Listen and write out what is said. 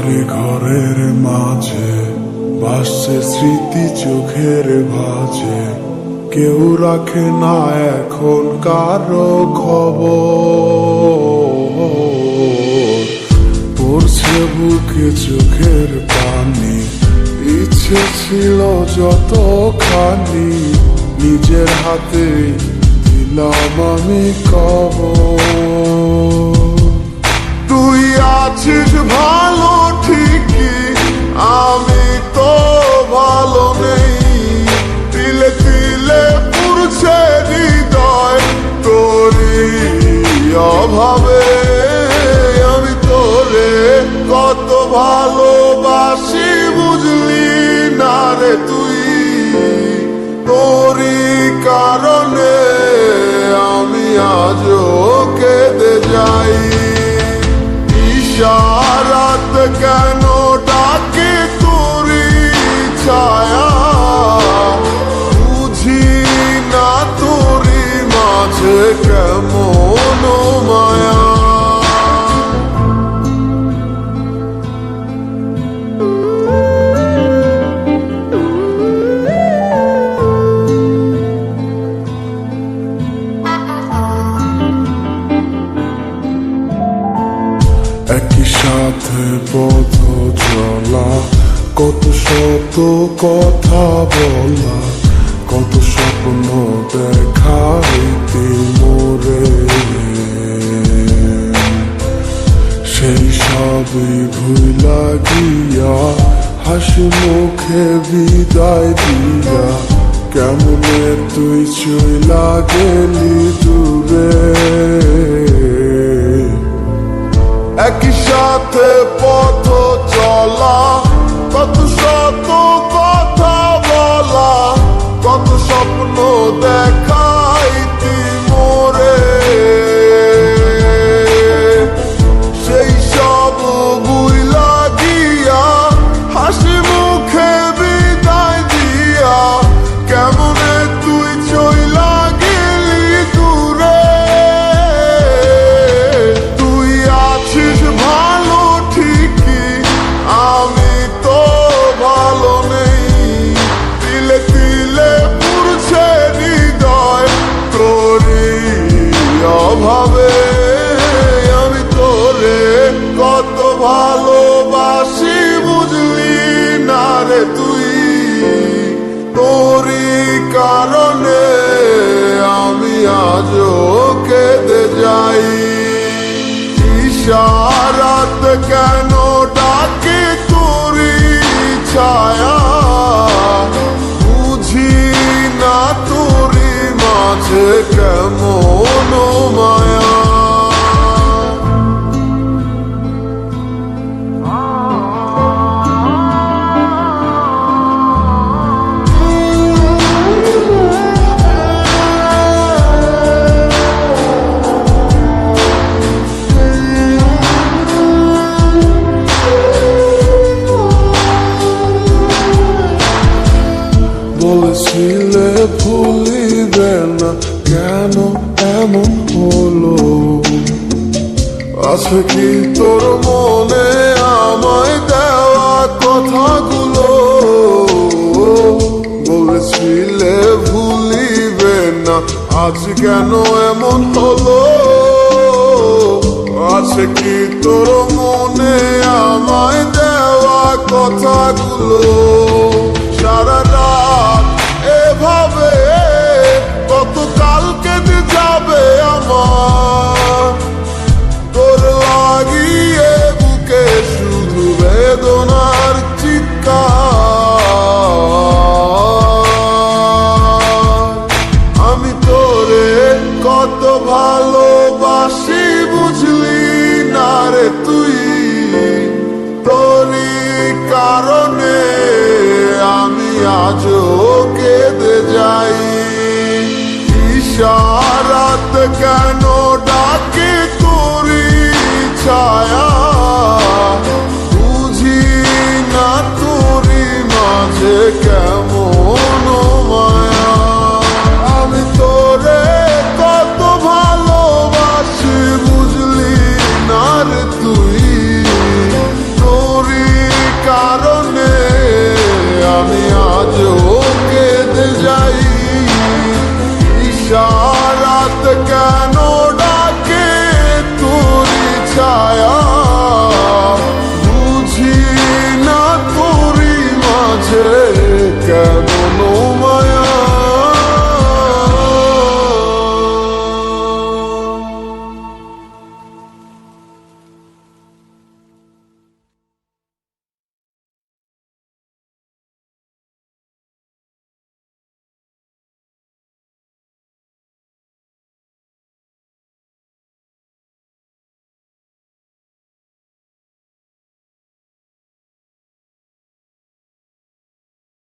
ঘরে ঘরের মাঝে ভাসছে স্মৃতি চোখের ভাঁজে, কেউ রাখে না এখন কারো খবর। পড়ছে বুকে চোখের পানি, ইচ্ছে ছিল যতখানি, নিজের হাতে দিলাম আমি কবর। তুই আছিস ভালো ঠিকই, আমি তো ভালো নেই। তিলে তিলে পুড়ছে হৃদয় তোরই অভাবে। আমি তোরে কত ভালোবাসি বুঝলি না রে তুই, তোরই কারণে আমি আজও কেঁদে যাই। ইশারাত কেন ডাকে তোরই ছায়া, বুঝি না তোরই মাঝে কেমন মায়া। একই সাথে পথ চলা, কত শত কথা বলা, কত স্বপ্ন দেখা মোরে। সেই সবই ভুলা গিয়া হাসি মুখে বিদায় দিয়া, কেমনে তুই চইলা গেলি দূরে। একই সাথে পথ চলা, কত শত কথা বলা, কত স্বপ্ন দেখাইতি মোরে। সেই সব ভুইলা গিয়া হাসি মুখে বিদায় দিয়া, কেমনে তুই চইলা গেলি দূরে। তুই আছিস ভালো ঠিকই, আমি তো ভালো নেই। তিলে তিলে পুড়ছে হৃদয় তোরই অভাবে। আমি তোরে কত ভালোবাসি বুঝলি না রে তুই, তোরই কারণে আমি আজও কেঁদে যাই। ইশারাত কেন ডাকে তোরই ছায়া, বুঝি না তোরই মাঝে কেমন মায়া। বলেছিলে ভুলিবে না, কেন এমন হলো? আছে কি তোর মনে আমায় দেওয়া কথাগুলো? বলেছিলে ভুলিবে না, আজ কেন এমন হলো? আছে কি তোর মনে আমায় দেওয়া কথাগুলো? সারা রাত এভাবে কত কাল কেটে যাবে আমার, তোর লাগিয়ে বুকে শুধু বেদনার চিৎকার। আমি তোরে কত ভালোবাসি বুঝলি না রে তুই, তোরই কারণে আমি আজও কেঁদে যাই। ইশারাত কেন ডাকে তোরই ছায়া, বুঝি যায়